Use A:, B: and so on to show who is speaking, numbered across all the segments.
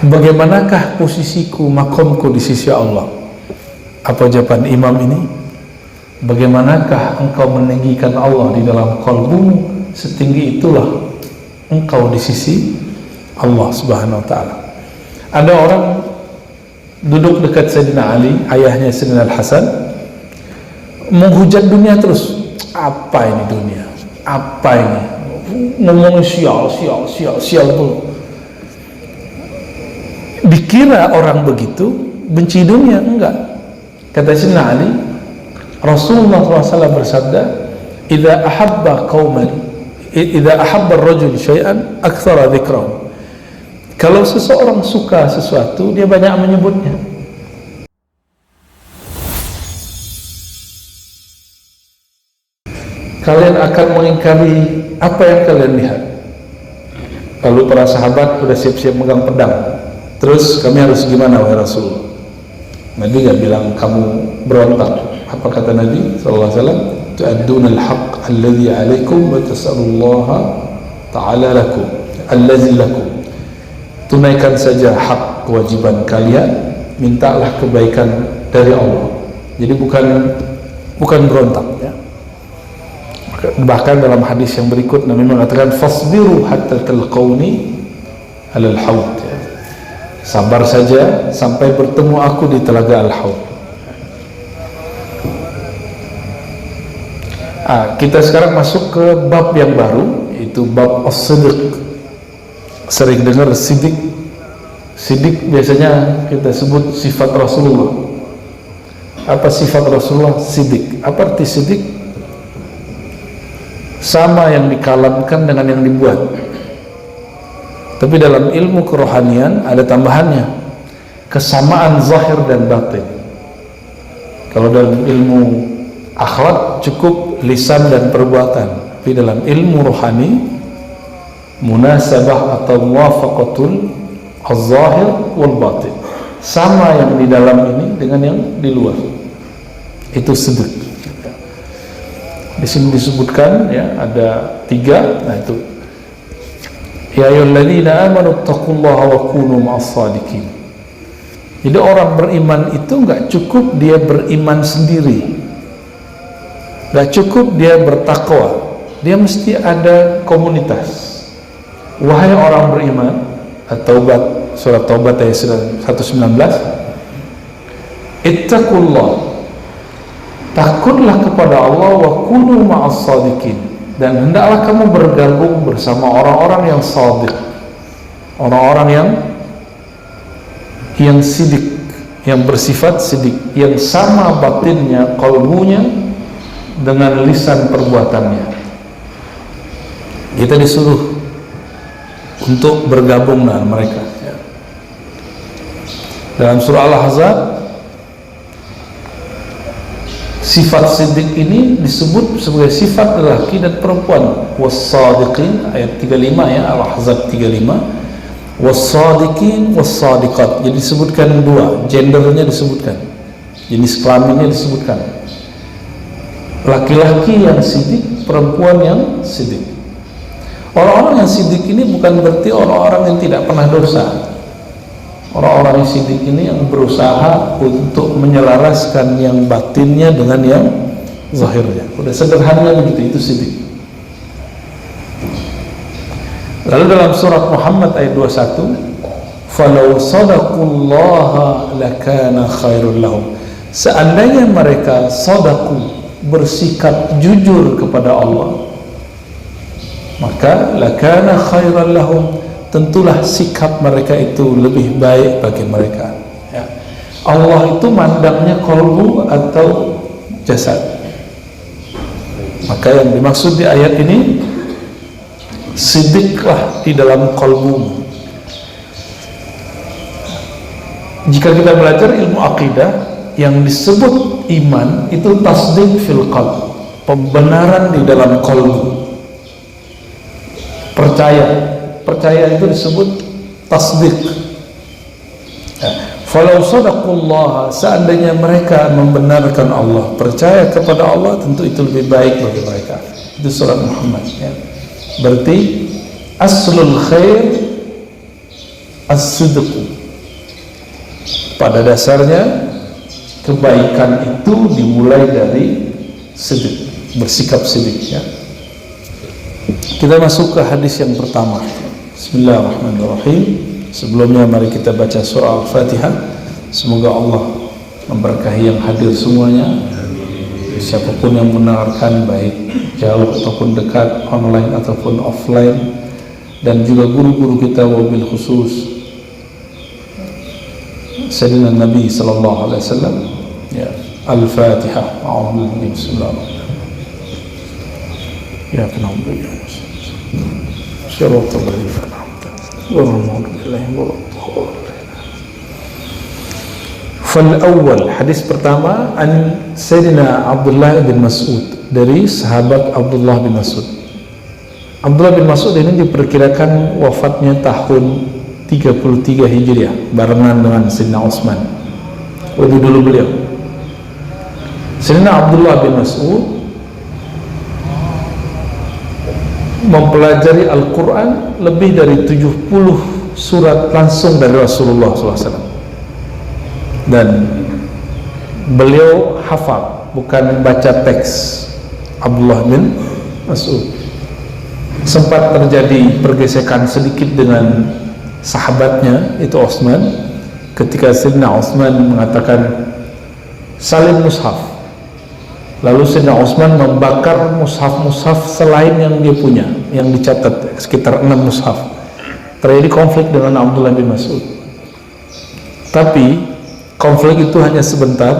A: bagaimanakah posisiku, makomku di sisi Allah? Apa jawaban imam ini? Bagaimanakah engkau meninggikan Allah di dalam qalbumu, setinggi itulah engkau di sisi Allah Subhanahu wa ta'ala. Ada orang duduk dekat Sayyidina Ali, ayahnya Sayyidina Al-Hasan, menghujat dunia terus. Apa ini dunia? Apa ini? Ngomong sial tuh. Dikira orang begitu benci dunia, enggak. Kata Sayyidina Ali, Rasulullah SAW bersabda, "Idza ahabba ar-rajul syai'an aktsara dzikrahu." Kalau seseorang suka sesuatu, dia banyak menyebutnya. Kalian akan mengingkari apa yang kalian lihat. Lalu para sahabat sudah siap-siap megang pedang. Terus kami harus gimana wahai Rasulullah? Nabi gak bilang kamu berontak. Apa kata Nabi SAW? Tu'adduna al-haq alladhi alaikum wa tas'alullaha ta'ala lakum alladhi lakum. Tunaikan saja hak kewajiban kalian, mintalah kebaikan dari Allah. Jadi bukan berontak ya. Bahkan dalam hadis yang berikut Nabi mengatakan fasbiru hatta talqauni alal haud ya. Sabar saja sampai bertemu aku di telaga al-haud. Kita sekarang masuk ke bab yang baru, yaitu bab as-siddiq. Sering dengar siddiq. Siddiq biasanya kita sebut sifat Rasulullah. Apa sifat Rasulullah? Siddiq. Apa arti siddiq? Sama yang dikalamkan dengan yang dibuat. Tapi dalam ilmu kerohanian ada tambahannya, kesamaan zahir dan batin. Kalau dalam ilmu akhlak cukup lisan dan perbuatan, tapi dalam ilmu rohani munasabah atau muwafaqatul az-zahir wal batin, sama yang di dalam ini dengan yang di luar. Itu siddiq. Di sini disebutkan ya ada 3. Nah itu ya ayyuhalladzina amanu taqullaha wa kunu ma'as shadiqin. Jadi orang beriman itu enggak cukup dia beriman sendiri, enggak cukup dia bertakwa, dia mesti ada komunitas. Wahai orang beriman, At-Taubah, surat Taubat ayat 119, ittaqullah, takutlah kepada Allah, wa kunu ma'as shadiqin, dan hendaklah kamu bergabung bersama orang-orang yang shadiq, orang-orang yang sidik, yang bersifat sidik, yang sama batinnya, qalbunya dengan lisan perbuatannya. Kita disuruh untuk bergabung dengan mereka ya. Dalam surah Al-Ahzab, sifat siddiq ini disebut sebagai sifat lelaki dan perempuan. Was-sadiqin ayat 35 ya, Al-Ahzab 35. Was-sadiqin was-sadiqat. Jadi disebutkan 2, gendernya disebutkan, jenis kelaminnya disebutkan. Laki-laki yang siddiq, perempuan yang siddiq. Orang-orang yang siddiq ini bukan berarti orang-orang yang tidak pernah dosa. Orang-orang yang siddiq ini yang berusaha untuk menyelaraskan yang batinnya dengan yang zahirnya. Udah sederhana begitu, itu siddiq. Lalu dalam surat Muhammad ayat 21, falau sadaqullaha lakana khairul lahum. Seandainya mereka sadaku, bersikap jujur kepada Allah, maka lakana khairan lahum, tentulah sikap mereka itu lebih baik bagi mereka ya. Allah itu mandangnya qalbu atau jasad. Maka yang dimaksud di ayat ini, siddiqlah di dalam qalbumu. Jika kita belajar ilmu akidah, yang disebut iman itu tasdiq fil qalb, pembenaran di dalam qalbu. Percaya itu disebut tasdiq. Falau sadaqullah, seandainya mereka membenarkan Allah, percaya kepada Allah, tentu itu lebih baik bagi mereka. Itu surat Muhammad ya. Berarti aslul khair as-sidqu. Pada dasarnya kebaikan itu dimulai dari sidq, bersikap sidq, ya. Kita masuk ke hadis yang pertama. Bismillahirrahmanirrahim. Sebelumnya mari kita baca surah Al-Fatihah. Semoga Allah memberkahi yang hadir semuanya, siapapun yang mendengarkan, baik jauh ataupun dekat, online ataupun offline, dan juga guru-guru kita, wabil khusus Sayyidina Nabi sallallahu alaihi wasallam. Ya, Al-Fatihah. A'udzubillahi bismillahirrahmanirrahim. Ya penampu ya syaratul ladzina an'amta alaihim Fal awal, hadis pertama an Sayyidina Abdullah bin Mas'ud, dari sahabat Abdullah bin Mas'ud. Abdullah bin Mas'ud ini diperkirakan wafatnya tahun 33 Hijriah, barengan dengan Sayyidina Utsman. Lebih dulu beliau. Sayyidina Abdullah bin Mas'ud mempelajari Al-Quran lebih dari 70 surat langsung dari Rasulullah SAW, dan beliau hafal, bukan baca teks. Abdullah bin Mas'ud sempat terjadi pergesekan sedikit dengan sahabatnya, itu Utsman, ketika Sayyidina Utsman mengatakan salim mushaf. Lalu Sayyidina Utsman membakar mushaf-mushaf selain yang dia punya, yang dicatat sekitar 6 mushaf. Terjadi konflik dengan Abdullah bin Mas'ud. Tapi konflik itu hanya sebentar.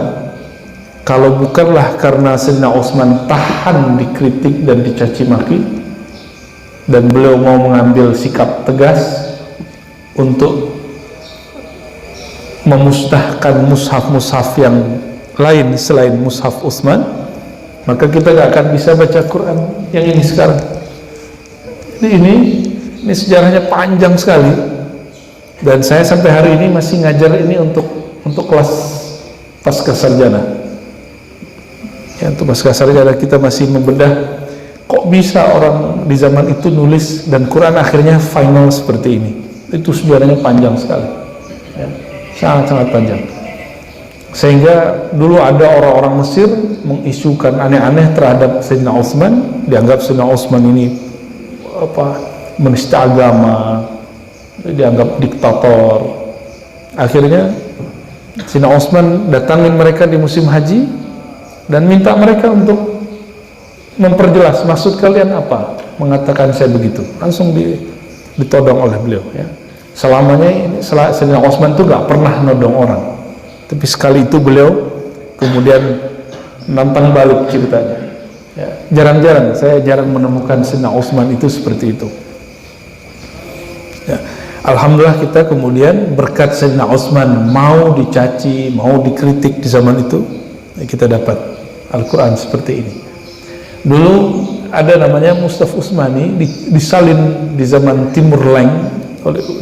A: Kalau bukanlah karena Sayyidina Utsman tahan dikritik dan dicaci maki, dan beliau mau mengambil sikap tegas untuk memusnahkan mushaf-mushaf yang lain selain mushaf Utsman, maka kita gak akan bisa baca Quran yang ini sekarang. Ini sejarahnya panjang sekali, dan saya sampai hari ini masih ngajar ini untuk kelas pasca sarjana. Ya, untuk pasca sarjana kita masih membedah kok bisa orang di zaman itu nulis dan Quran akhirnya final seperti ini. Itu sejarahnya panjang sekali, ya, sangat-sangat panjang. Sehingga dulu ada orang-orang Mesir mengisukan aneh-aneh terhadap Sayyidina Utsman, dianggap Sayyidina Utsman ini menista agama, dianggap diktator. Akhirnya Sayyidina Utsman datangin mereka di musim haji dan minta mereka untuk memperjelas maksud kalian apa, mengatakan saya begitu. Langsung ditodong oleh beliau, ya. Selamanya ini Sayyidina Utsman itu gak pernah nodong orang, tapi sekali itu beliau kemudian nantang balik ceritanya, ya. Saya jarang menemukan Sayyidina Utsman itu seperti itu, ya. Alhamdulillah kita kemudian berkat Sayyidina Utsman mau dicaci, mau dikritik di zaman itu, ya, kita dapat Al-Quran seperti ini. Dulu ada namanya Mustafa Utsmani, disalin di zaman Timur Leng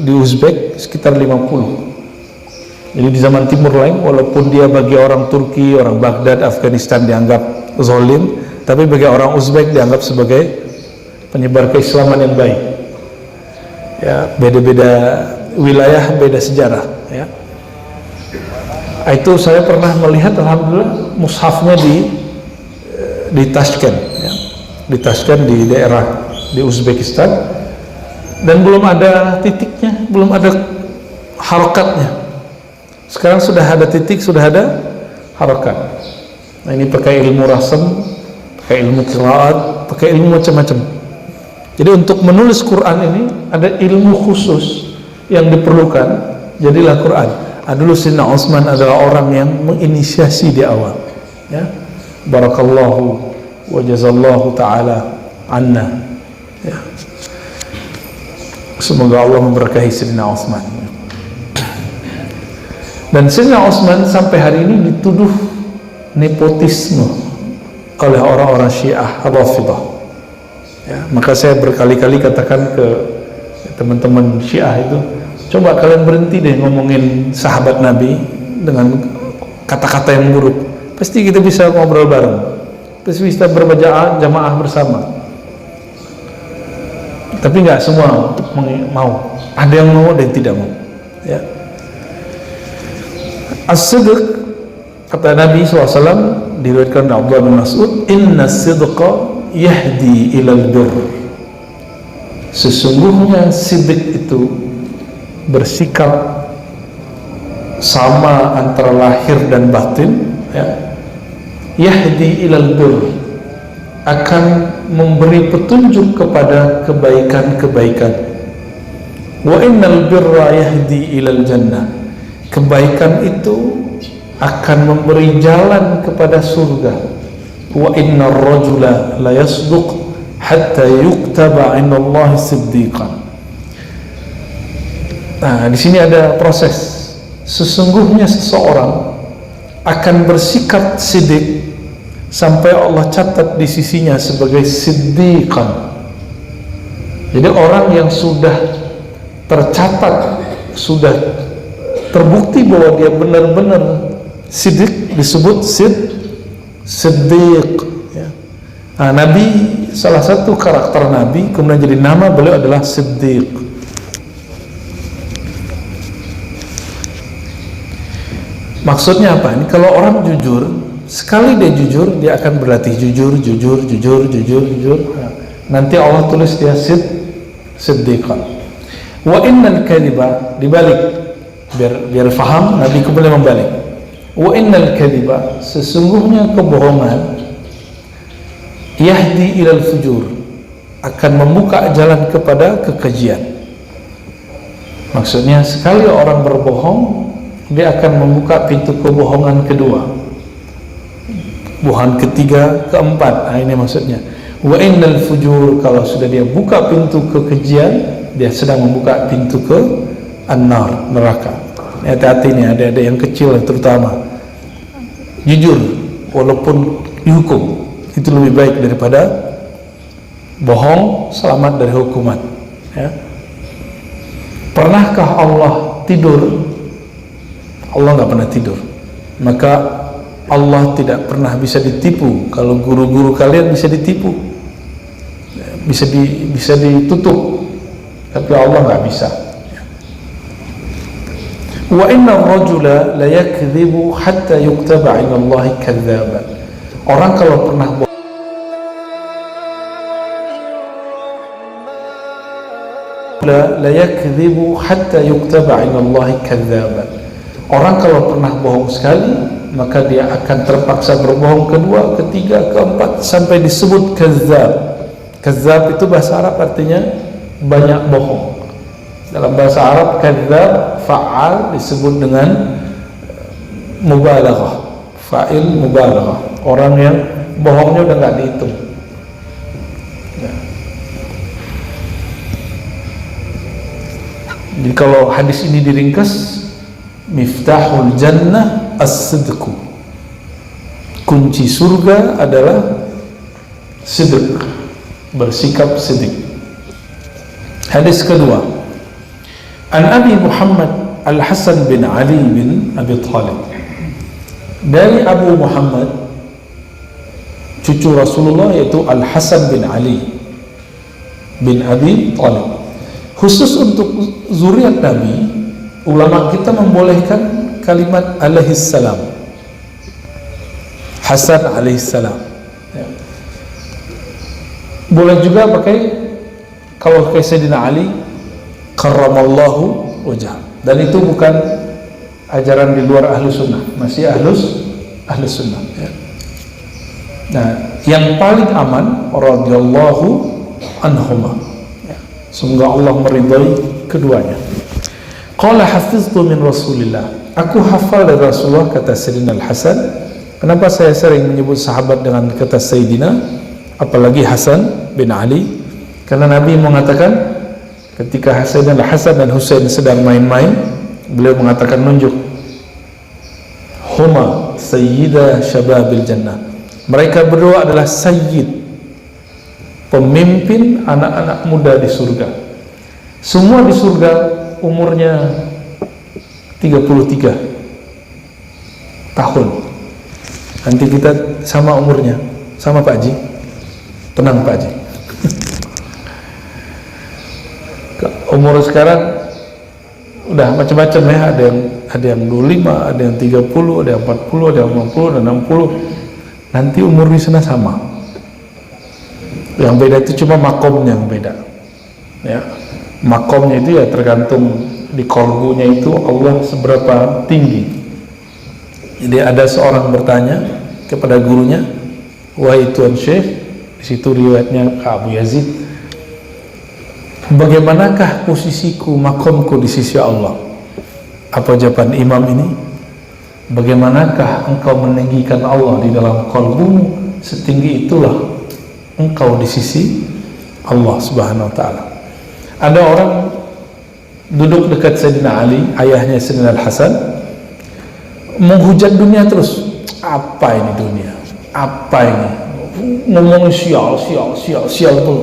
A: di Uzbek sekitar 50. Jadi di zaman Timur Leng, walaupun dia bagi orang Turki, orang Baghdad, Afghanistan dianggap zalim, tapi bagi orang Uzbek dianggap sebagai penyebar keislaman yang baik. Ya, beda-beda wilayah, beda sejarah, ya. Itu saya pernah melihat, alhamdulillah, mushafnya di Tashkent, ya. Di Tashkent, di daerah di Uzbekistan, dan belum ada titiknya, belum ada harokatnya. Sekarang sudah ada titik, sudah ada harokat. Nah, ini pakai ilmu rasam, pakai ilmu qiraat, pakai ilmu macam-macam. Jadi untuk menulis Quran ini ada ilmu khusus yang diperlukan, jadilah Quran. Dulu Sayyidina Utsman adalah orang yang menginisiasi di awal, ya. Barakallahu wa jazallahu ta'ala anna, ya. Semoga Allah memberkahi Sayyidina Utsman. Dan Sayyidina Utsman sampai hari ini dituduh nepotisme oleh orang-orang Syiah Rafidhah, ya. Maka saya berkali-kali katakan ke teman-teman Syiah itu, coba kalian berhenti deh ngomongin sahabat Nabi dengan kata-kata yang buruk. Pasti kita bisa ngobrol bareng, pasti bisa berjamaah bersama. Tapi nggak semua mau, ada yang mau dan tidak mau. Ya. As-sidq, kata Nabi SAW, diriwayatkan oleh Abdullah bin Mas'ud, inna sidqa yahdi ilal birr. Sesungguhnya sidq itu bersikap sama antara lahir dan batin, ya. Yahdi ilal birr, akan memberi petunjuk kepada kebaikan-kebaikan. Wa innal birra yahdi ilal jannah, kebaikan itu akan memberi jalan kepada surga. Wa innar rajula la yasduq hatta yuktaba 'indallahi siddiqan. Nah, di sini ada proses. Sesungguhnya seseorang akan bersikap siddiq sampai Allah catat di sisinya sebagai siddiqan. Jadi orang yang sudah tercatat, sudah terbukti bahwa dia benar-benar siddiq, disebut siddiq, ya. Nah, Nabi, salah satu karakter Nabi kemudian jadi nama beliau adalah siddiq. Maksudnya apa? Ini kalau orang jujur, sekali dia jujur, dia akan berlatih jujur. Nah, nanti Allah tulis dia siddiqan. Wa innal kadhiba, dibalik, biar faham, Nabi kembali membalik. Wa innal kadhiba, sesungguhnya kebohongan, yahdi ilal fujur, akan membuka jalan kepada kekejian. Maksudnya sekali orang berbohong, dia akan membuka pintu kebohongan kedua, bohongan ketiga, keempat. Nah, ini maksudnya. Wa innal fujur, kalau sudah dia buka pintu kekejian, dia sedang membuka pintu ke an-nar, neraka. Hati-hati nih, ada yang kecil terutama. Jujur walaupun dihukum itu lebih baik daripada bohong, selamat dari hukuman, ya. Pernahkah Allah tidur? Allah nggak pernah tidur. Maka Allah tidak pernah bisa ditipu. Kalau guru-guru kalian bisa ditipu, bisa ditutup, tapi Allah nggak bisa. Wa inna ar-rajula la yakdhibu hatta yuktaba 'inda Allahi kadzaban. Orang kalau pernah la yakdhibu hatta yuktaba 'inda Allahi kadzaban. Orang kalau pernah bohong sekali, maka dia akan terpaksa berbohong kedua, ketiga, keempat, sampai disebut kadzab. Kadzab itu bahasa Arab artinya banyak bohong. Dalam bahasa Arab kadzab fa'al disebut dengan mubalaghah, fa'il mubalaghah, orang yang bohongnya udah nggak dihitung, ya. Jadi kalau hadis ini diringkas, miftahul jannah as-sidqu, kunci surga adalah sidq, bersikap sidq. Hadis kedua, an Abi Muhammad Al-Hasan bin Ali bin Abi Thalib, dari Abu Muhammad cucu Rasulullah, yaitu Al-Hasan bin Ali bin Abi Thalib. Khusus untuk zuriat Nabi, ulama kita membolehkan kalimat alaihissalam, Hasan alaihissalam, ya. Boleh juga pakai, kalau pakai Sayyidina Ali, karramallahu wajah. Dan itu bukan ajaran di luar ahlu sunnah, masih ahlus sunnah, ya. Nah, yang paling aman radhiyallahu anhuma, ya. Semoga Allah meridhai keduanya. Qala hafiztu min Rasulillah, aku hafal dari Rasulullah, kata Sayyidina Al-Hasan. Kenapa saya sering menyebut sahabat dengan kata Sayyidina, apalagi Hasan bin Ali? Karena Nabi mengatakan ketika Sayyidina Al-Hasan dan Husain sedang main-main, beliau mengatakan, nunjuk, huma sayyida syababil jannah, mereka berdua adalah sayyid, pemimpin anak-anak muda di surga. Semua di surga umurnya 33 tahun. Nanti kita sama umurnya, sama Pak Haji. Tenang Pak Haji. Umur sekarang udah macam-macam ya, ada yang 25, ada yang 30, ada yang 40, ada yang 50, ada 60. Nanti umur di sana sama. Yang beda itu cuma makomnya yang beda. Ya, makomnya itu ya tergantung di kolbunya itu Allah seberapa tinggi. Jadi ada seorang bertanya kepada gurunya, wahai Tuan Syekh, di situ riwayatnya Abu Yazid, bagaimanakah posisiku, makomku di sisi Allah? Apa jawaban imam ini? Bagaimanakah engkau meninggikan Allah di dalam kolbumu, setinggi itulah engkau di sisi Allah Subhanahu wa ta'ala. Ada orang duduk dekat Sayyidina Ali, ayahnya Sayyidina Al-Hasan, menghujat dunia terus. Apa ini dunia? Apa ini? Ngomong sial tuh.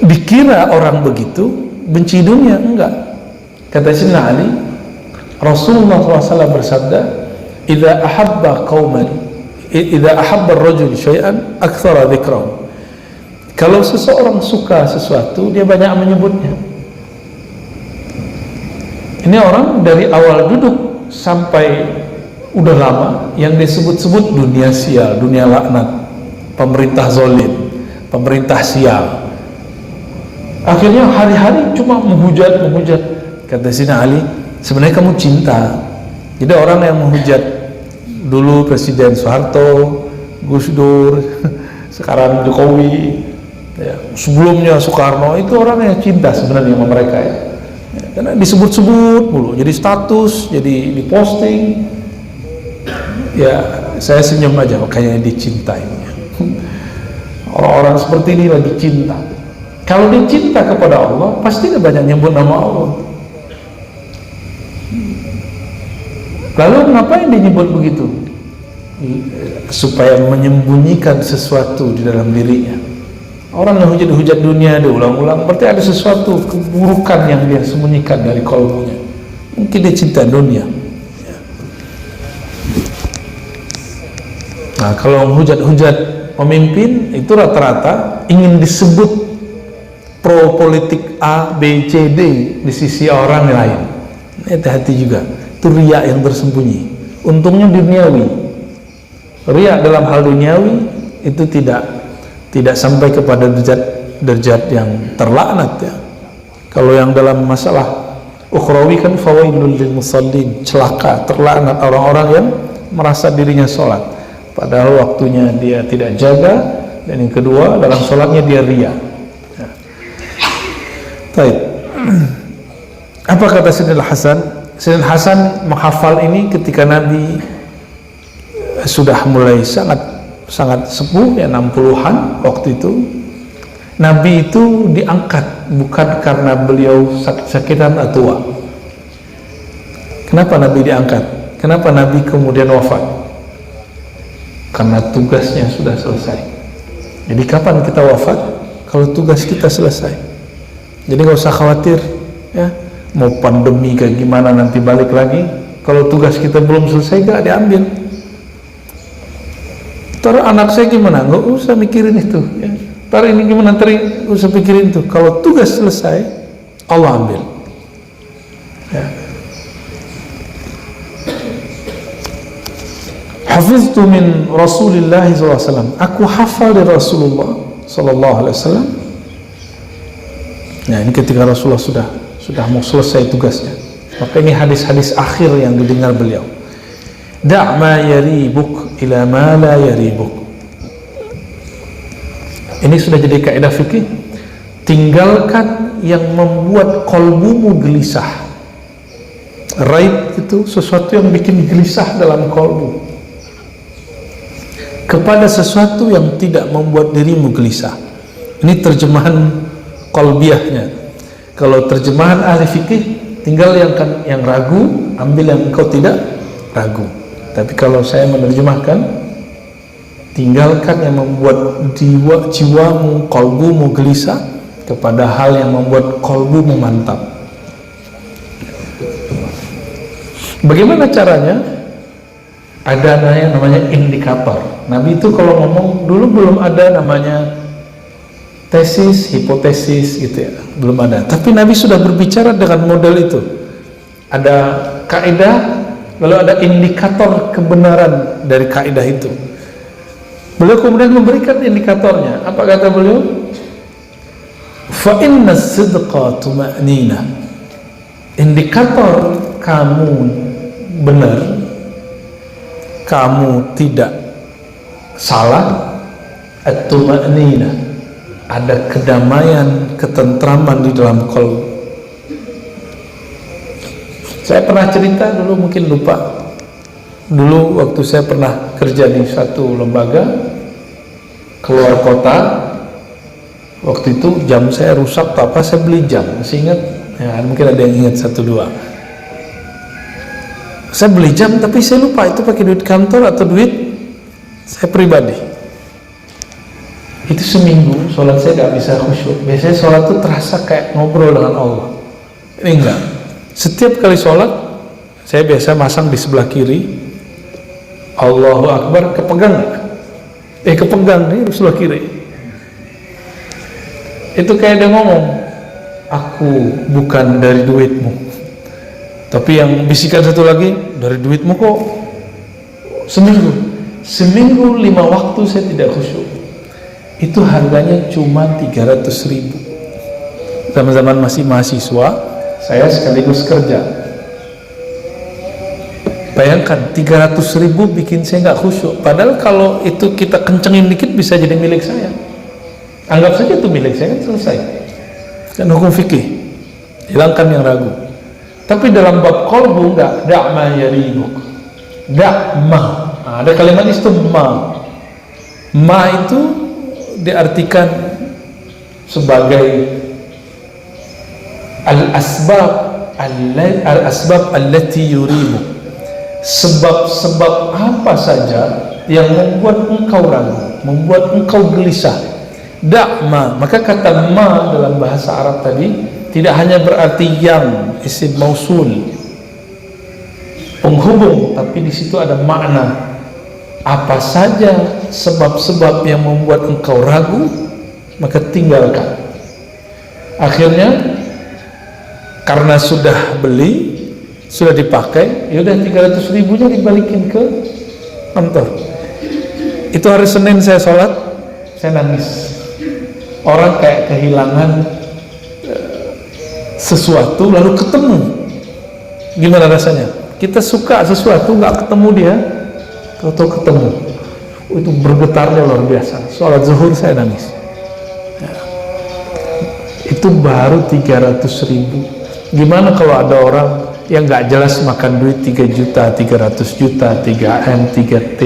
A: Dikira orang begitu benci dunia, enggak. Kata Sayyidina Ali, Rasulullah SAW bersabda, idza ahabba ar-rajul syai'an aktsara dzikrahu. Kalau seseorang suka sesuatu, dia banyak menyebutnya. Ini orang dari awal duduk sampai udah lama yang disebut-sebut dunia sial, dunia laknat, pemerintah zalim, pemerintah sial. Akhirnya hari-hari cuma menghujat. Kata Sayyidina Ali, sebenarnya kamu cinta. Jadi orang yang menghujat dulu Presiden Soeharto, Gus Dur, sekarang Jokowi, ya, sebelumnya Soekarno, itu orang yang cinta sebenarnya sama mereka ya. Karena disebut-sebut mulu, jadi status, jadi diposting. Ya, saya senyum aja, makanya dicintai. Orang-orang seperti ini lagi cinta. Kalau dia cinta kepada Allah, pasti dia banyak nyebut nama Allah. Lalu ngapain dia nyebut begitu? Supaya menyembunyikan sesuatu di dalam dirinya. Orang yang hujat dunia dia ulang-ulang, berarti ada sesuatu keburukan yang dia sembunyikan dari kalbunya. Mungkin dia cinta dunia. Nah, kalau menghujat pemimpin itu rata-rata ingin disebut pro politik A, B, C, D di sisi orang lain. Hati-hati juga, itu riya yang tersembunyi. Untungnya duniawi. Riya dalam hal duniawi itu tidak sampai kepada derajat yang terlaknat ya. Kalau yang dalam masalah ukhrawi kan fawailul lil musallin, celaka, terlaknat orang-orang yang merasa dirinya sholat padahal waktunya dia tidak jaga, dan yang kedua dalam sholatnya dia riya ya. Baik. Apa kata Sayyidina Hasan? Sayyidina Hasan menghafal ini ketika Nabi sudah mulai sangat sepuh ya, 60-an waktu itu. Nabi itu diangkat bukan karena beliau sakit-sakitan atau tua. Kenapa Nabi diangkat? Kenapa Nabi kemudian wafat? Karena tugasnya sudah selesai. Jadi kapan kita wafat? Kalau tugas kita selesai. Jadi nggak usah khawatir ya, mau pandemi kayak gimana nanti balik lagi. Kalau tugas kita belum selesai gak diambil. Ntar anak saya gimana? Nggak usah mikirin itu ya. Ntar ini gimana? Ntar nggak usah pikirin itu. Kalau tugas selesai, Allah ambil ya. Hafiztu min Rasulillah SAW. Aku hafal dari Rasulullah SAW. Nah, ini ketika Rasulullah sudah mau selesai tugasnya. Maka ini hadis-hadis akhir yang didengar beliau. Da' ma yaribuk ila ma la yaribuk. Ini sudah jadi kaidah fikih. Tinggalkan yang membuat kolbumu gelisah. Raib itu sesuatu yang bikin gelisah dalam kolbu, kepada sesuatu yang tidak membuat dirimu gelisah. Ini terjemahan kolbiahnya. Kalau terjemahan ahli fikih, tinggal yang ragu, ambil yang engkau tidak ragu. Tapi kalau saya menerjemahkan, tinggalkan yang membuat jiwamu, kolbumu gelisah, kepada hal yang membuat kolbumu mantap. Bagaimana caranya? Ada namanya indikator. Nabi itu kalau ngomong, dulu belum ada namanya tesis, hipotesis gitu ya, belum ada. Tapi Nabi sudah berbicara dengan model itu. Ada kaidah, lalu ada indikator kebenaran dari kaidah itu. Beliau kemudian memberikan indikatornya. Apa kata beliau? Fa inna sidqa tuma'nina. Indikator kamu benar, kamu tidak salah, at-tuma'nina, ada kedamaian, ketentraman di dalam qalb. Saya pernah cerita dulu, mungkin lupa. Dulu waktu saya pernah kerja di satu lembaga keluar kota, waktu itu jam saya rusak atau apa, saya beli jam, masih ingat ya, mungkin ada yang ingat satu dua. Saya beli jam tapi saya lupa itu pakai duit kantor atau duit saya pribadi. Itu seminggu sholat saya gak bisa khusyuk. Biasanya sholat itu terasa kayak ngobrol dengan Allah. Ini enggak. Setiap kali sholat saya biasa masang di sebelah kiri, Allahu Akbar, kepegang gak? Kepegang nih sebelah kiri. Itu kayak dia ngomong, aku bukan dari duitmu. Tapi yang bisikan satu lagi, dari duitmu kok. Seminggu 5 waktu saya tidak khusyuk. Itu harganya cuma 300.000. Zaman-zaman masih mahasiswa, saya sekaligus kerja. Bayangkan 300.000 bikin saya nggak khusyuk. Padahal kalau itu kita kencengin dikit bisa jadi milik saya. Anggap saja itu milik saya, kan selesai. Kan hukum fikih, hilangkan yang ragu. Tapi dalam bab qalbu enggak, da'ma yaribuk, da'ma. Nah, ada kalimat itu ma itu diartikan sebagai al-asbab allati yuribu, sebab-sebab apa saja yang membuat engkau ragu, membuat engkau gelisah. Da'ma, maka kata ma dalam bahasa Arab tadi tidak hanya berarti yang, isim mausul, penghubung, tapi di situ ada makna. Apa saja sebab-sebab yang membuat engkau ragu, maka tinggalkan. Akhirnya karena sudah beli, sudah dipakai, yaudah 300.000 nya dibalikin ke kantor. Itu hari Senin saya sholat, saya nangis. Orang kayak kehilangan sesuatu lalu ketemu. Gimana rasanya? Kita suka sesuatu, nggak ketemu dia, atau ketemu, itu bergetarnya luar biasa. Sholat zuhur saya nangis ya. Itu baru 300.000. Gimana kalau ada orang yang nggak jelas makan duit 3 juta, 300 juta, 3M, 3T,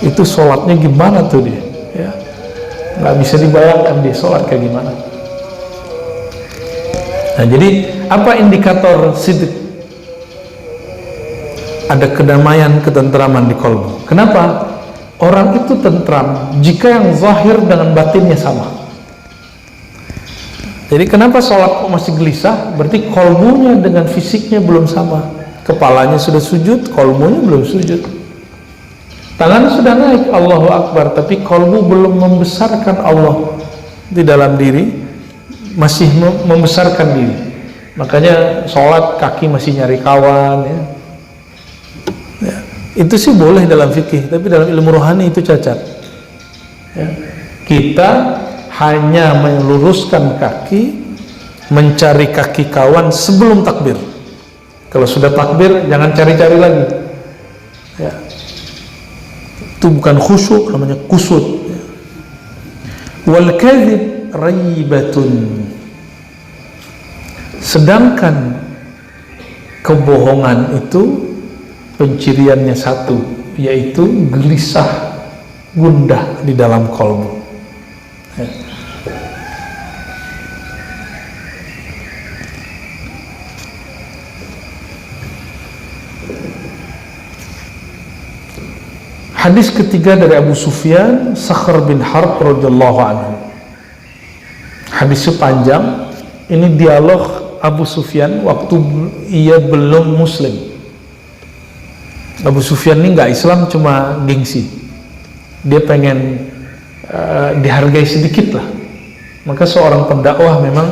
A: itu sholatnya gimana tuh dia ya? Nggak bisa dibayangkan dia sholat kayak gimana. Nah, jadi apa indikator sidq? Ada kedamaian, ketentraman di qalbu. Kenapa? Orang itu tentram jika yang zahir dengan batinnya sama. Jadi kenapa sholat kok masih gelisah? Berarti qalbunya dengan fisiknya belum sama. Kepalanya sudah sujud, qalbunya belum sujud. Tangan sudah naik, Allahu Akbar, tapi qalbu belum membesarkan Allah di dalam diri, masih membesarkan diri. Makanya sholat kaki masih nyari kawan ya. Itu sih boleh dalam fikih, tapi dalam ilmu rohani itu cacat ya. Kita hanya meluruskan kaki, mencari kaki kawan sebelum takbir. Kalau sudah takbir jangan cari-cari lagi ya. Itu bukan khusyuk, namanya kusut ya. Wal kadhib raibatun, sedangkan kebohongan itu penciriannya satu, yaitu gelisah, gundah di dalam qalbu ya. Hadis ketiga dari Abu Sufyan, Sakhr bin Harb radhiyallahu anhu. Hadisnya panjang. Ini dialog Abu Sufyan waktu ia belum muslim. Abu Sufyan ini nggak Islam, cuma gengsi. Dia pengen dihargai sedikit lah. Maka seorang pendakwah memang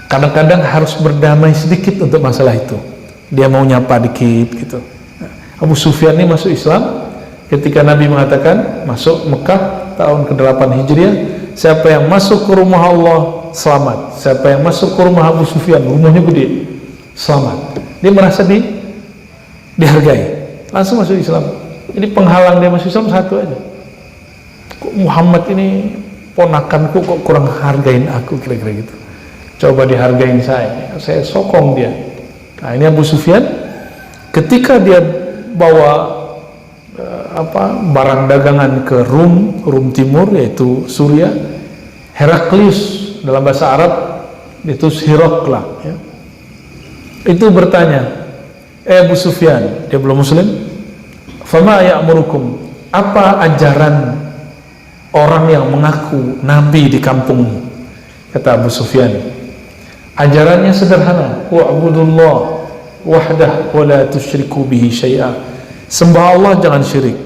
A: kadang-kadang harus berdamai sedikit untuk masalah itu. Dia mau nyapa dikit gitu. Abu Sufyan ini masuk Islam ketika Nabi mengatakan masuk Mekah tahun ke-8 Hijriah, siapa yang masuk ke rumah Allah selamat, siapa yang masuk ke rumah Abu Sufyan, rumahnya gede, selamat. Dia merasa dihargai, langsung masuk Islam. Jadi penghalang dia masuk Islam satu aja, kok Muhammad ini ponakanku kok kurang hargain aku, kira-kira gitu. Coba dihargain saya sokong dia. Nah, ini Abu Sufyan ketika dia bawa barang dagangan ke Rum Timur, yaitu Suria. Heraklius dalam bahasa Arab itu Hirokla ya, itu bertanya, Abu Sufyan, dia belum muslim, fama ya'murukum, apa ajaran orang yang mengaku nabi di kampungmu? Kata Abu Sufyan, ajarannya sederhana, wa'budullah wahdah wa la tusyriku bihi syai'a, sembah Allah jangan syirik,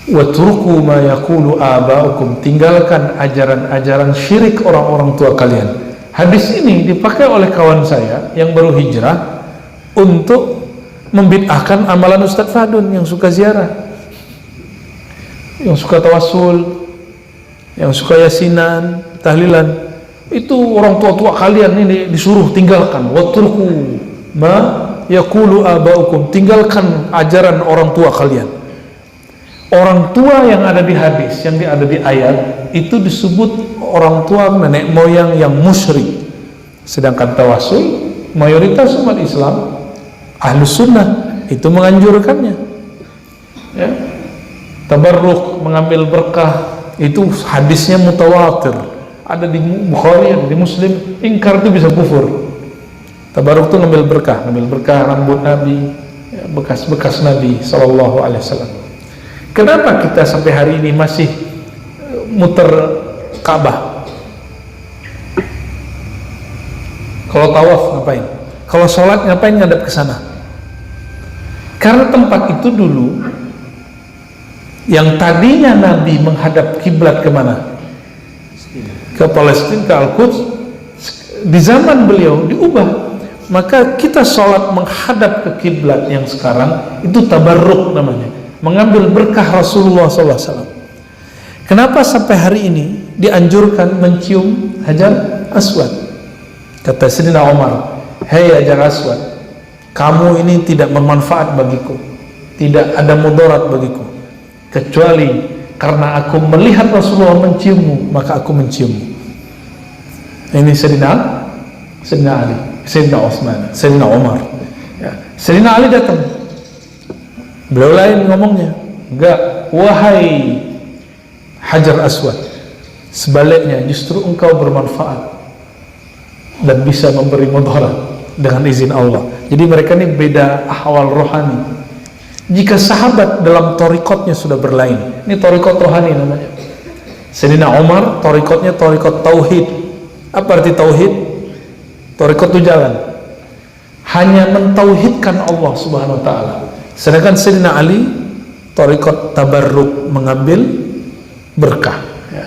A: watruku ma yaqulu aba'ukum, tinggalkan ajaran-ajaran syirik orang-orang tua kalian. Hadis ini dipakai oleh kawan saya yang baru hijrah untuk membid'ahkan amalan Ustadz Fadun yang suka ziarah, yang suka tawasul, yang suka yasinan, tahlilan. Itu orang tua-tua kalian ini disuruh tinggalkan. Watruku ma yaqulu aba'ukum, tinggalkan ajaran orang tua kalian. Orang tua yang ada di hadis, yang ada di ayat itu disebut orang tua nenek moyang yang musyrik. Sedangkan tawasul mayoritas umat Islam Ahlus Sunnah itu menganjurkannya ya. Tabarruk, mengambil berkah, itu hadisnya mutawatir, ada di Bukhari, ada di Muslim. Ingkar itu bisa kufur. Tabarruk itu ngambil berkah rambut Nabi ya, bekas-bekas Nabi SAW. Kenapa kita sampai hari ini masih muter Ka'bah? Kalau tawaf ngapain? Kalau sholat ngapain ngadap ke sana? Karena tempat itu dulu yang tadinya Nabi menghadap kiblat kemana? Ke Palestina, ke Al-Quds. Di zaman beliau diubah. Maka kita sholat menghadap ke kiblat yang sekarang itu tabarruk namanya, mengambil berkah Rasulullah SAW. Kenapa sampai hari ini dianjurkan mencium Hajar Aswad? Kata Sayyidina Umar, hei Hajar Aswad, kamu ini tidak bermanfaat bagiku, tidak ada mudarat bagiku, kecuali karena aku melihat Rasulullah menciummu, maka aku menciummu. Ini Sayyidina Ali, Sayyidina Utsman, Sayyidina Umar ya. Sayyidina Ali datang, beliau lain ngomongnya, enggak, wahai Hajar Aswad, sebaliknya justru engkau bermanfaat dan bisa memberi mudarat dengan izin Allah. Jadi mereka ini beda ahwal rohani. Jika sahabat dalam torikotnya sudah berlain, ini torikot rohani namanya. Sayyidina Umar torikotnya torikot tauhid. Apa arti tauhid? Torikot itu jalan, hanya mentauhidkan Allah Subhanahu Wa Taala. Sedangkan Sayyidina Ali torikot tabarruk, mengambil berkah ya.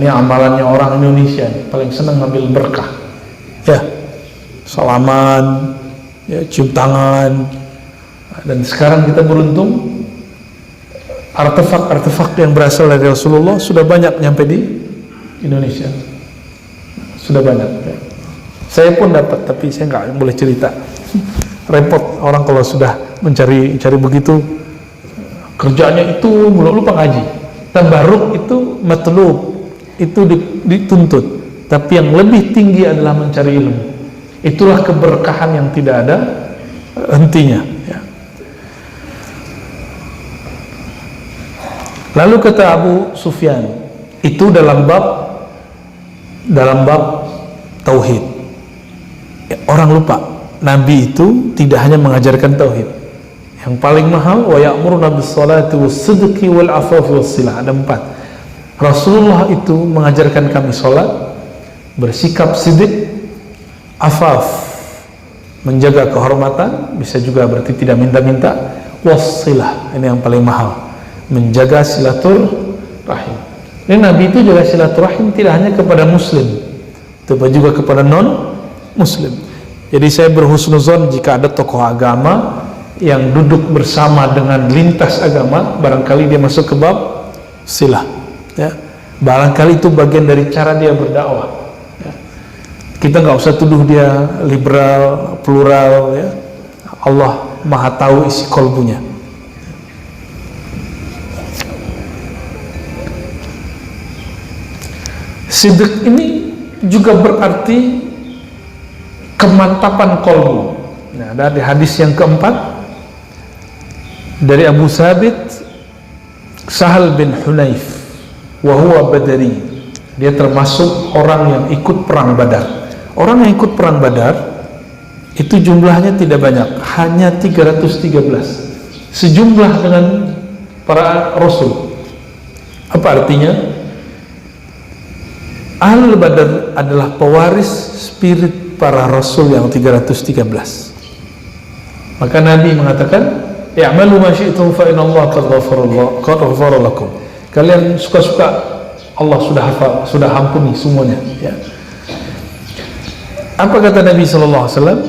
A: Ini amalannya orang Indonesia nih, paling senang ngambil berkah ya, salaman ya, cium tangan. Dan sekarang kita beruntung, artefak-artefak yang berasal dari Rasulullah sudah banyak nyampe di Indonesia, sudah banyak ya. Saya pun dapat, tapi saya nggak boleh cerita, repot orang kalau sudah mencari begitu. Kerjanya itu lupa ngaji. Tabarruk itu matlub, itu dituntut, tapi yang lebih tinggi adalah mencari ilmu. Itulah keberkahan yang tidak ada hentinya ya. Lalu kata Abu Sufyan, itu dalam bab tauhid ya, orang lupa Nabi itu tidak hanya mengajarkan tauhid. Yang paling mahal, wa ya'muruna bis-shalati was-sidqi wal-'afafi was-silah. Ada 4. Rasulullah itu mengajarkan kami salat, bersikap sidik, afaf, menjaga kehormatan, bisa juga berarti tidak minta-minta, was-silah, ini yang paling mahal, menjaga silaturahim. Dan Nabi itu jaga silaturahim tidak hanya kepada muslim, tetapi juga kepada non muslim. Jadi saya berhusnuzon jika ada tokoh agama yang duduk bersama dengan lintas agama, barangkali dia masuk ke bab silah, ya. Barangkali itu bagian dari cara dia berdakwah, ya. Kita nggak usah tuduh dia liberal, plural, ya. Allah maha tahu isi kolbunya. Sidq ini juga berarti kemantapan kolbu. Nah, dari hadis yang keempat dari Abu Sabit Sahal bin Hunayf wa huwa badari, dia termasuk orang yang ikut perang Badar. Orang yang ikut perang Badar itu jumlahnya tidak banyak, hanya 313, sejumlah dengan para rasul. Apa artinya? Ahlul Badar adalah pewaris spirit para rasul yang 313. Maka Nabi mengatakan, "I'malu ma syi'tum fa inna Allah qad ghafara lakum." Kalian suka-suka, Allah sudah hafal, sudah ampuni semuanya, ya. Apa kata Nabi sallallahu alaihi wasallam?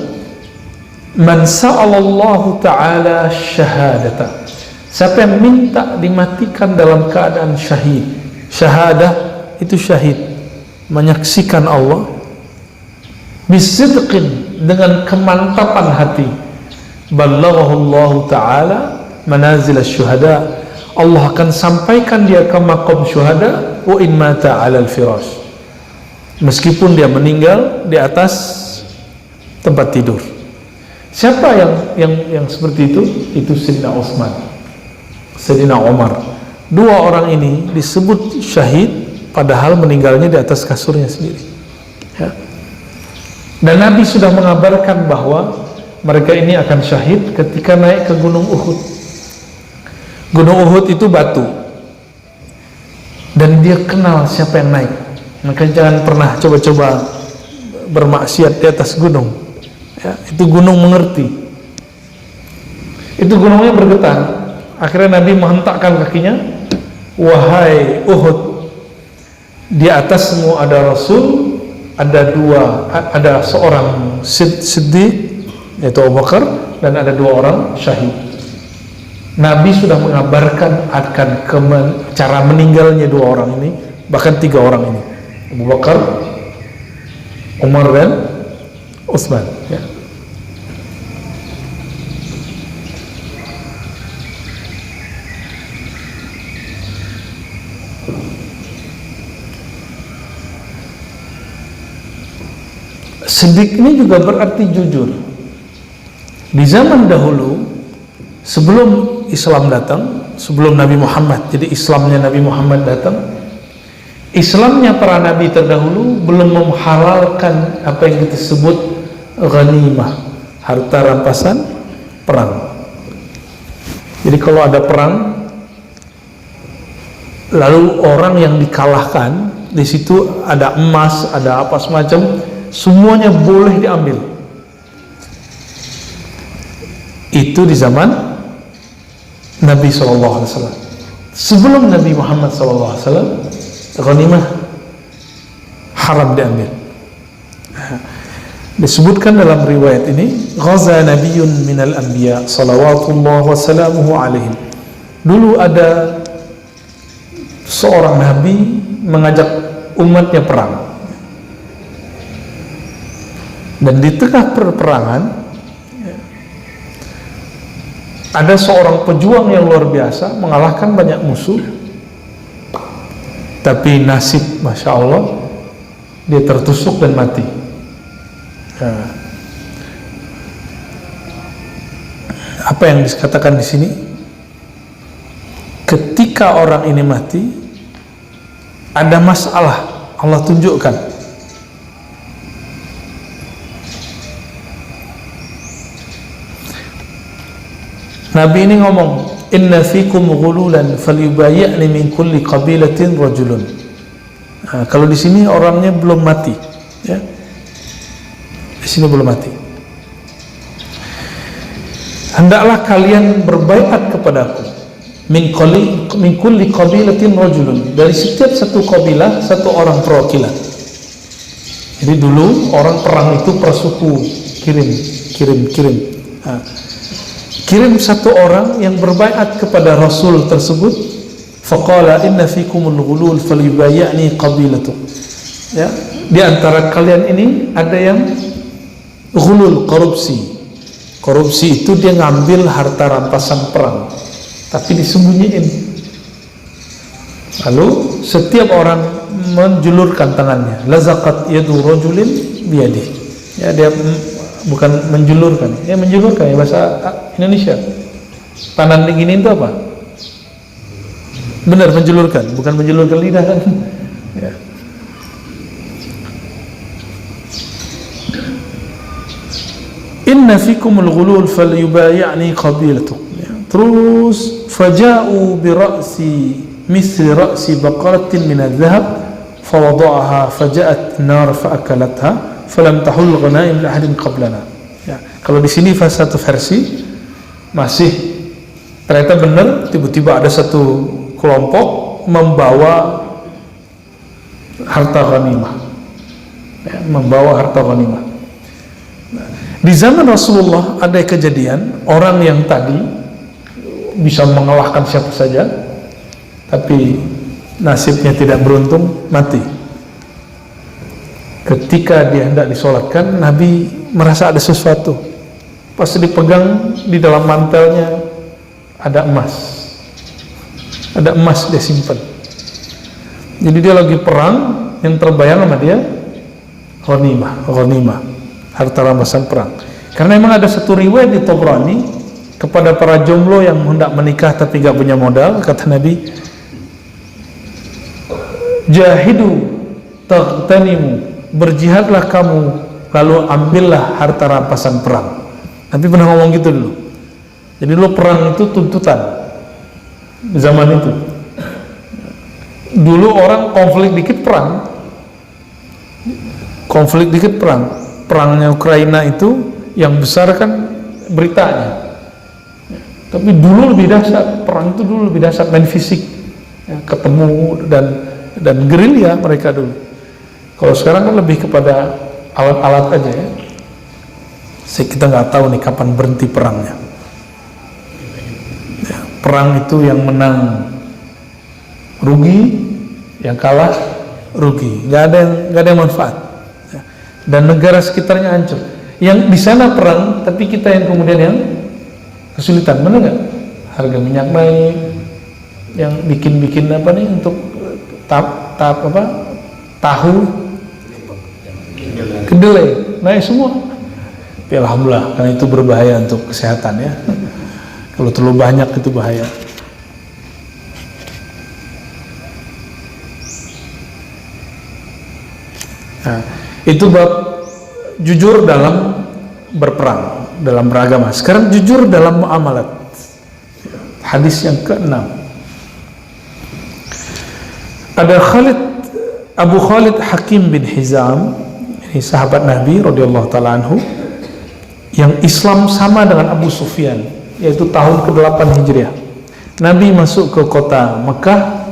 A: "Man sa'alallahu ta'ala syahadata." Siapa yang minta dimatikan dalam keadaan syahid. Syahadah itu syahid, menyaksikan Allah, bisidqin, dengan kemantapan hati, ballaghahullahu ta'ala manazil syuhada, Allah akan sampaikan dia ke maqam syuhada, wa in mata 'alal firash, meskipun dia meninggal di atas tempat tidur. Siapa yang seperti itu? Itu Sayyidina Utsman, Sayyidina Umar. Dua orang ini disebut syahid padahal meninggalnya di atas kasurnya sendiri, ya. Dan Nabi sudah mengabarkan bahwa mereka ini akan syahid ketika naik ke Gunung Uhud. Gunung Uhud itu batu, dan dia kenal siapa yang naik. Maka jangan pernah coba-coba bermaksiat di atas gunung, ya. Itu gunung mengerti. Itu gunungnya bergetar. Akhirnya Nabi menghentakkan kakinya, "Wahai Uhud, di atasmu ada Rasul, ada seorang Siddiq yaitu Abu Bakar, dan ada dua orang syahid." Nabi sudah mengabarkan akan cara meninggalnya dua orang ini, bahkan tiga orang ini, Abu Bakar, Umar, dan Utsman, ya. Siddiq ini juga berarti jujur. Di zaman dahulu, sebelum Islam datang, sebelum Nabi Muhammad, jadi Islamnya Nabi Muhammad datang, Islamnya para nabi terdahulu belum menghalalkan apa yang kita sebut ghanimah, harta rampasan perang. Jadi kalau ada perang, lalu orang yang dikalahkan, di situ ada emas, ada apa semacam, semuanya boleh diambil. Itu di zaman Nabi SAW. Sebelum Nabi Muhammad SAW, ghanimah haram diambil. Disebutkan dalam riwayat ini, ghaza nabiyyun minal anbiya salawatullah wa salamuhu alaihim. Dulu ada seorang nabi mengajak umatnya perang. Dan di tengah perperangan ada seorang pejuang yang luar biasa, mengalahkan banyak musuh, tapi nasib, Masya Allah, dia tertusuk dan mati. Nah, apa yang dikatakan di sini? Ketika orang ini mati, ada masalah, Allah tunjukkan. Nabi ini ngomong, "Inna fikum ghululan falyubayyi'ni min kulli qabilatin rajulun." Nah, kalau di sini orangnya belum mati, ya. Di sini belum mati. Hendaklah kalian berbaiat kepadaku min kulli qabilatin rajulun, dari setiap satu kabilah satu orang perwakilan. Jadi dulu orang perang itu per suku, kirim. Kirim satu orang yang berbaiat kepada Rasul tersebut. Faqala inna fikumul ghulul falyubayyani qabilatu. Ya, di antara kalian ini ada yang ghulul, korupsi. Korupsi itu dia ngambil harta rampasan perang tapi disembunyiin. Lalu setiap orang menjulurkan tangannya, lazaqat yadu rajulin biyadi. Ya, dia bukan menjulurkan, ya menjulurkan ya bahasa Indonesia. Tangan begini itu apa? Benar, menjulurkan, bukan menjulurkan lidah kan? Ya. Inna fikumul ghulul falyubayyani qabilatu. Terus faja'u bi ra'si misli ra'si baqaratin min adh-dhahab fawada'aha faja'at nar fa'akalatha falam tahul ghanaim li ahadin qablana. Ya, kalau di sini satu versi masih ternyata benar, tiba-tiba ada satu kelompok membawa harta ghanimah. Ya, membawa harta ghanimah. Di zaman Rasulullah ada kejadian orang yang tadi bisa mengalahkan siapa saja, tapi nasibnya tidak beruntung, mati. Ketika dia hendak disolatkan, Nabi merasa ada sesuatu. Pas dipegang, di dalam mantelnya ada emas. Ada emas dia simpan. Jadi dia lagi perang, yang terbayang sama dia ghanimah, harta rampasan perang. Karena memang ada satu riwayat di Tabrani kepada para jomblo yang hendak menikah tapi gak punya modal, kata Nabi, jahidu taghtanimu, berjihadlah kamu lalu ambillah harta rampasan perang. Nabi pernah ngomong gitu dulu. Jadi dulu perang itu tuntutan zaman itu. Dulu orang konflik dikit perang. Perangnya Ukraina itu yang besar kan beritanya. Tapi dulu lebih dahsyat, perang itu dulu lebih dahsyat, main fisik, ya, ketemu dan gerilya mereka dulu. Kalau sekarang kan lebih kepada alat-alat aja ya. Kita nggak tahu nih kapan berhenti perangnya. Ya, perang itu yang menang rugi, yang kalah rugi, nggak ada yang manfaat. Ya. Dan negara sekitarnya hancur. Yang di sana perang, tapi kita yang kemudian yang kesulitan, benar nggak? Harga minyak naik, yang bikin apa nih untuk tahu kedelai naik semua. Tapi alhamdulillah, karena itu berbahaya untuk kesehatan ya. Kalau terlalu banyak itu bahaya. Nah, itu bab jujur dalam berperang, dalam beragama. Sekarang jujur dalam muamalat. Hadis yang ke-6. Ada Abu Khalid Hakim bin Hizam, ini sahabat Nabi radhiyallahu taala anhu, yang Islam sama dengan Abu Sufyan, yaitu tahun ke-8 Hijriah. Nabi masuk ke kota Mekah,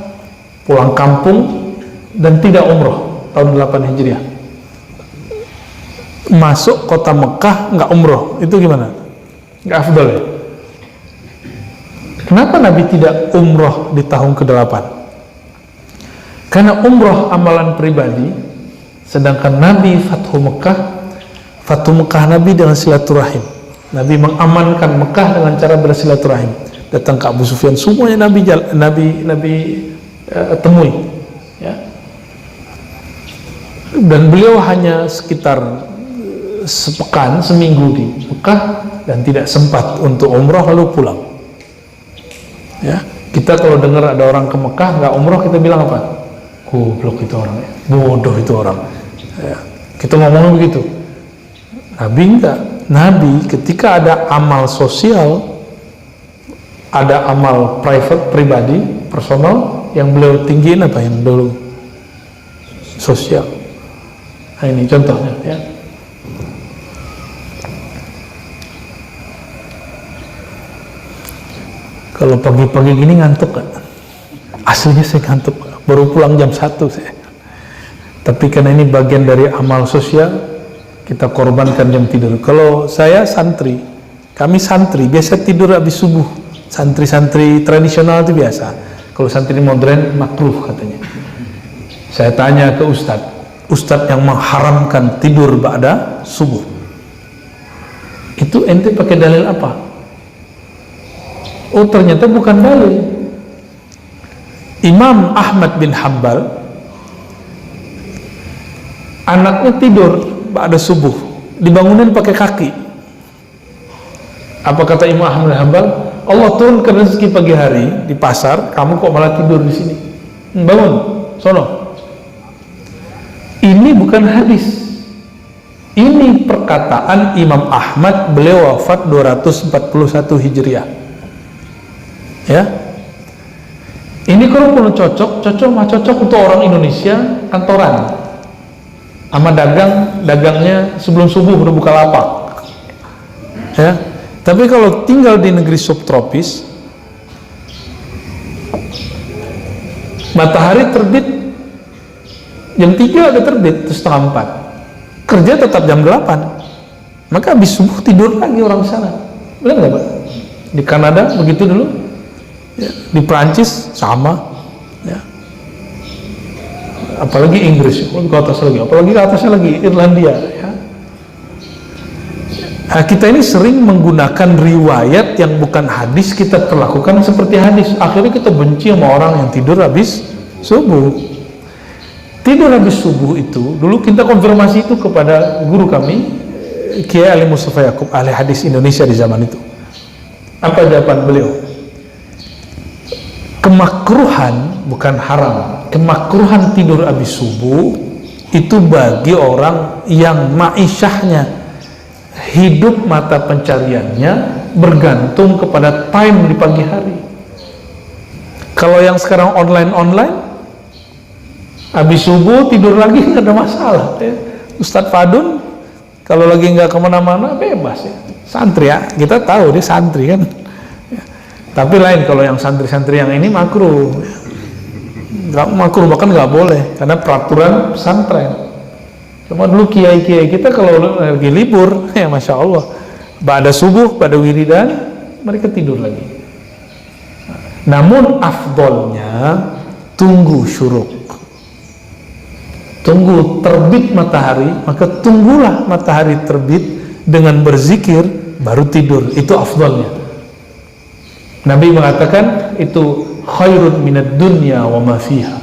A: pulang kampung dan tidak umroh tahun 8 Hijriah. Masuk kota Mekah nggak umroh, itu gimana? Nggak afdal ya? Kenapa Nabi tidak umroh di tahun ke-8? Karena umroh amalan pribadi, sedangkan Nabi Fathu Mekah Nabi dengan silaturahim. Nabi mengamankan Mekah dengan cara bersilaturahim. Datang ke Abu Sufyan, semuanya Nabi temui. Ya. Dan beliau hanya sekitar sepekan, seminggu di Mekah dan tidak sempat untuk umroh lalu pulang. Ya, kita kalau dengar ada orang ke Mekah nggak umroh, kita bilang apa? Goblok itu orang, bodoh itu orang. Ya, kita ngomong begitu. Nabi enggak. Nabi ketika ada amal sosial, ada amal private, pribadi, personal, yang beliau tinggiin apa yang dulu? Sosial. Nah ini contohnya ya. Kalau pagi-pagi gini ngantuk gak? Aslinya saya ngantuk, baru pulang jam 1 saya. Tapi karena ini bagian dari amal sosial, kita korbankan jam tidur. Kalau saya santri, kami santri, biasa tidur habis subuh. Santri-santri tradisional itu biasa. Kalau santri modern, makruh katanya. Saya tanya ke Ustadz yang mengharamkan tidur ba'da subuh. Itu ente pakai dalil apa? Oh, ternyata bukan dalil. Imam Ahmad bin Hanbal, anaknya tidur ba'da subuh, dibangunin pakai kaki. Apa kata Imam Ahmad bin Hanbal? Allah turunkan rezeki pagi hari di pasar, kamu kok malah tidur di sini? Bangun, sono. Ini bukan hadis. Ini perkataan Imam Ahmad, beliau wafat 241 Hijriah. Ya, ini kalau pun cocok untuk orang Indonesia kantoran, sama dagangnya sebelum subuh udah buka lapak. Ya, tapi kalau tinggal di negeri subtropis, matahari terbit jam 3 udah terbit, terus setengah 4, kerja tetap jam 8, maka habis subuh tidur lagi orang sana. Benar nggak Pak? Di Kanada begitu dulu, ya, di Prancis sama, ya. Apalagi Inggris, apalagi ke atasnya lagi Irlandia, ya. Nah, kita ini sering menggunakan riwayat yang bukan hadis, kita perlakukan seperti hadis. Akhirnya kita benci sama orang yang tidur habis subuh. Tidur habis subuh itu, dulu kita konfirmasi itu kepada guru kami, Kiai Ali Mustafa Yaakob, ahli hadis Indonesia di zaman itu. Apa jawaban beliau? Kemakruhan, bukan haram, kemakruhan tidur habis subuh itu bagi orang yang ma'isyahnya, hidup mata pencariannya bergantung kepada time di pagi hari. Kalau yang sekarang online, habis subuh tidur lagi nggak ada masalah, ya. Ustadz Fadun kalau lagi nggak kemana-mana bebas, ya. Santri, ya, kita tahu dia santri kan, ya. Tapi lain kalau yang santri-santri yang ini makruh, nggak makruh, bahkan nggak boleh karena peraturan pesantren. Cuma dulu kiai-kiai kita kalau lagi libur, ya masya Allah, pada subuh, pada wiridan mereka tidur lagi. Namun afdolnya tunggu syuruk, tunggu terbit matahari, maka tunggulah matahari terbit dengan berzikir baru tidur, itu afdalnya. Nabi mengatakan itu khairun minad dunya wa ma fiha,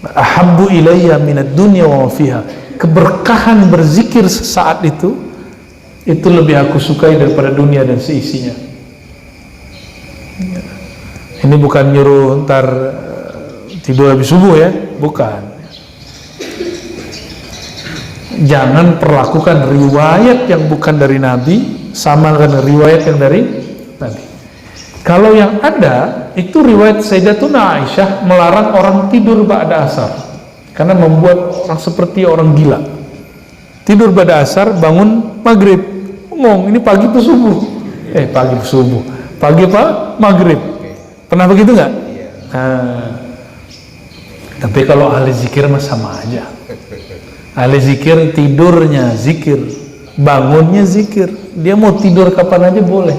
A: ahabbu ilayya minad dunya wa ma fiha. Keberkahan berzikir sesaat itu lebih aku sukai daripada dunia dan seisinya. Ini bukan nyuruh ntar tidur habis subuh, ya, bukan. Jangan perlakukan riwayat yang bukan dari Nabi sama dengan riwayat yang dari Nabi. Kalau yang ada itu riwayat Sayyidatuna Aisyah melarang orang tidur ba'da asar karena membuat orang seperti orang gila. Tidur ba'da asar, bangun maghrib, ngomong ini pagi atau subuh? Pagi atau subuh? Pagi apa? Maghrib. Pernah begitu nggak? Tapi kalau ahli zikir mah sama aja. Ahli zikir tidurnya zikir, bangunnya zikir. Dia mau tidur kapan aja boleh.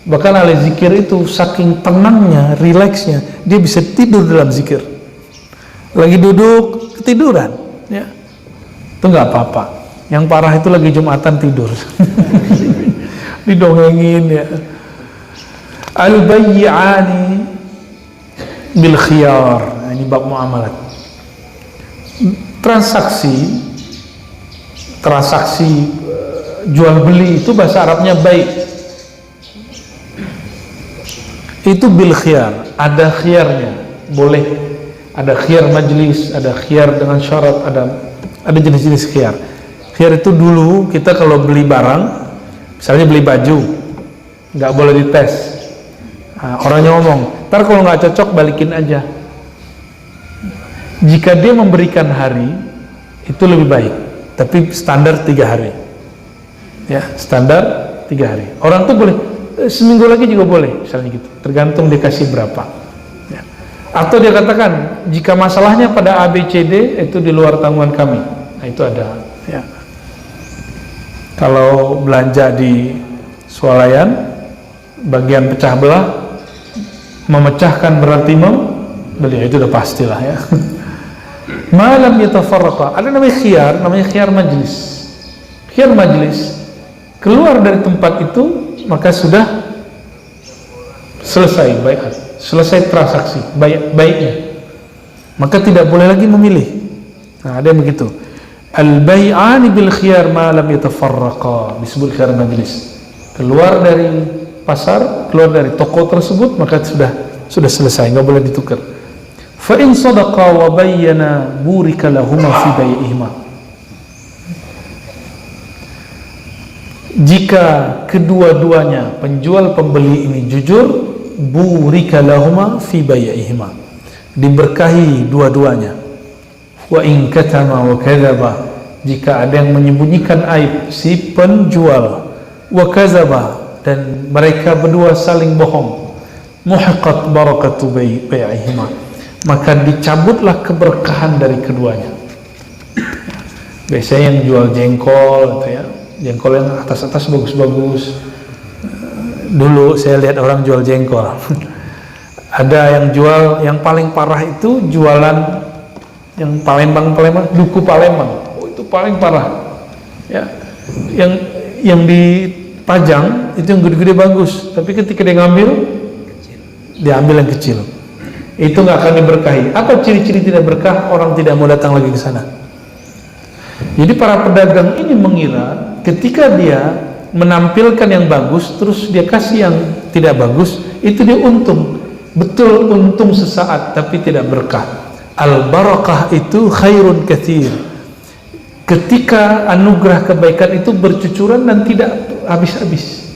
A: Bahkan ahli zikir itu saking tenangnya, rileksnya, dia bisa tidur dalam zikir. Lagi duduk ketiduran, ya, itu nggak apa-apa. Yang parah itu lagi Jumatan tidur, didongengin, ya. Al-bayyi'ani bil khiyar, ini bab muamalat. Transaksi jual beli itu bahasa Arabnya baik, itu bil khiyar, ada khiyarnya, boleh, ada khiyar majlis, ada khiyar dengan syarat, ada jenis-jenis khiyar. Khiyar itu dulu kita kalau beli barang, misalnya beli baju, nggak boleh dites. Nah, orangnya ngomong, ntar kalau nggak cocok balikin aja. Jika dia memberikan hari, itu lebih baik, tapi standar 3 hari, ya, standar 3 hari. Orang tuh boleh, seminggu lagi juga boleh, misalnya gitu, tergantung dia kasih berapa ya. Atau dia katakan jika masalahnya pada ABCD itu di luar tanggungan kami, nah itu ada ya. Kalau belanja di swalayan bagian pecah belah memecahkan berarti membeli, itu udah pastilah ya. Malam yatafarraqa, ada namanya khiyar majlis. Khiyar majlis, keluar dari tempat itu maka sudah selesai baiat, selesai transaksi baiknya, maka tidak boleh lagi memilih. Nah, ada yang begitu, al-bai'ani bil khiyar ma lam yatafarraqa, disebut khiyar majlis. Keluar dari pasar, keluar dari toko tersebut maka sudah selesai, nggak boleh ditukar. Fa in sadaqa wa bayyana burika lahuma fi bai'ihima. Jika kedua-duanya penjual pembeli ini jujur, burika lahuma fi bai'ihima, diberkahi dua-duanya. Wa in katama wa kadzaba, jika ada yang menyembunyikan aib si penjual, wa kadzaba, dan mereka berdua saling bohong, muhiqat barakatu bai'ihima, maka dicabutlah keberkahan dari keduanya. Biasanya yang jual jengkol atau ya, jengkol yang atas-atas bagus-bagus. Dulu saya lihat orang jual jengkol. Ada yang jual, yang paling parah itu jualan yang Palembang, duku Palembang. Oh, itu paling parah. Ya. Yang dipajang itu yang gede-gede bagus, tapi ketika dia ngambil, dia ambil yang kecil. Itu nggak akan diberkahi. Apa ciri-ciri tidak berkah? Orang tidak mau datang lagi ke sana. Jadi para pedagang ini mengira ketika dia menampilkan yang bagus terus dia kasih yang tidak bagus, itu dia untung. Betul, untung sesaat tapi tidak berkah. Al-barakah itu khairun katsir. Ketika anugerah kebaikan itu bercucuran dan tidak habis-habis.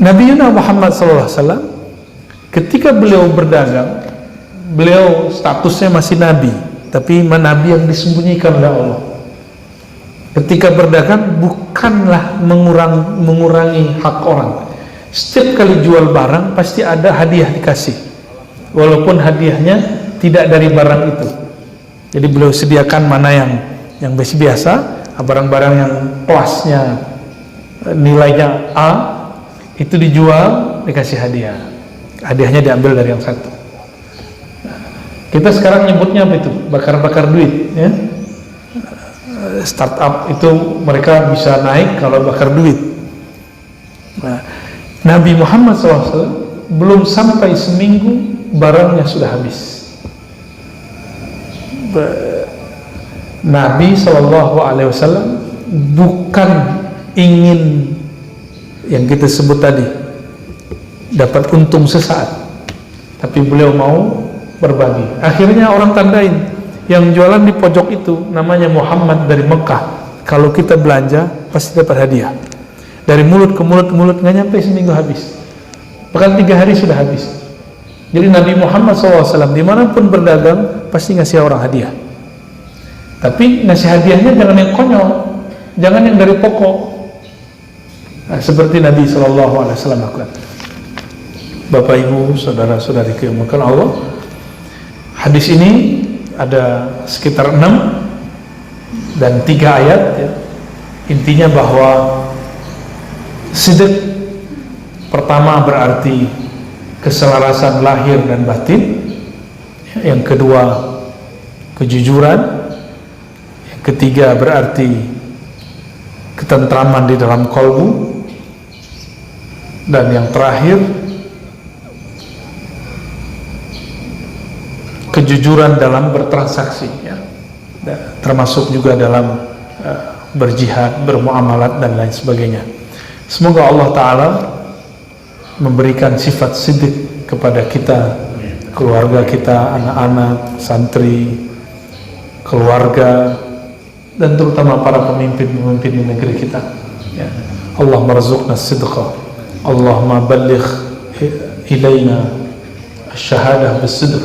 A: Nabi Muhammad SAW ketika beliau berdagang, beliau statusnya masih nabi, tapi nabi yang disembunyikan oleh Allah. Ketika berdagang bukanlah mengurangi hak orang. Setiap kali jual barang pasti ada hadiah dikasih, walaupun hadiahnya tidak dari barang itu. Jadi beliau sediakan mana yang biasa, barang-barang yang kelasnya nilainya A itu dijual, dikasih hadiah. Hadiahnya diambil dari yang satu. Kita sekarang nyebutnya apa itu? Bakar-bakar duit ya. Startup itu mereka bisa naik kalau bakar duit. Nah, Nabi Muhammad SAW belum sampai seminggu barangnya sudah habis. Nabi SAW bukan ingin yang kita sebut tadi dapat untung sesaat, tapi beliau mau berbagi. Akhirnya orang tandain yang jualan di pojok itu namanya Muhammad dari Mekah. Kalau kita belanja pasti dapat hadiah. Dari mulut ke mulut nggak nyampe seminggu habis, bahkan 3 hari sudah habis. Jadi Nabi Muhammad SAW dimanapun berdagang pasti ngasih orang hadiah. Tapi ngasih hadiahnya jangan yang konyol, jangan yang dari pokok. Nah, seperti Nabi SAW lakukan. Bapak Ibu, saudara-saudari kemuliaan Allah, hadis ini ada sekitar 6 dan 3 ayat ya. Intinya bahwa sidq pertama berarti keselarasan lahir dan batin, yang kedua kejujuran, yang ketiga berarti ketentraman di dalam kolbu, dan yang terakhir kejujuran dalam bertransaksi ya. Termasuk juga dalam berjihad, bermuamalat dan lain sebagainya. Semoga Allah Ta'ala memberikan sifat siddiq kepada kita, keluarga kita, anak-anak, santri, keluarga, dan terutama para pemimpin-pemimpin di negeri kita ya. Allah marzuqna sidqa, Allahumma balligh ilaina asy-syahadah bis-sidq,